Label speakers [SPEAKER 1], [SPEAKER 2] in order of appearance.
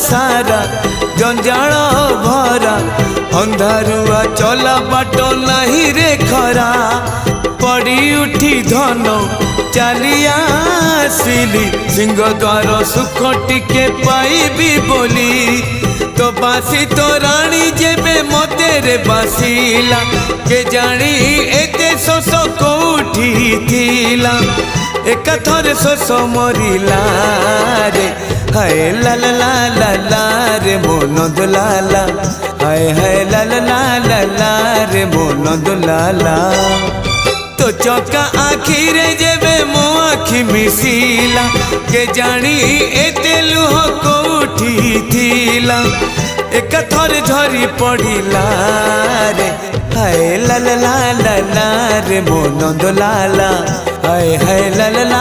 [SPEAKER 1] सारा जंजाल भरा अंधारुआ चला बाट नहीं रे खरा पड़ी उठी धन चलिया आसिली सिंह द्वार सुख टिके पाइबी बोली तो बासी तो राणी जेबे मते रे बासिला के जानी एते शोष कोठी थिला एक थरे शोष मरिला रे हाय ला ला ला ला ला रे मोन दुलाला हाय हाय ला ला ला ला ला रे मोन दुलाला तो चौका आखी रे जेबे मो आखी मिसिला के जानी एते लुह कोठी थिला एक थर झरी पड़िला रे हाय ला ला ला ला ला रे मोन दुलाला हाय हाय ला ला ला।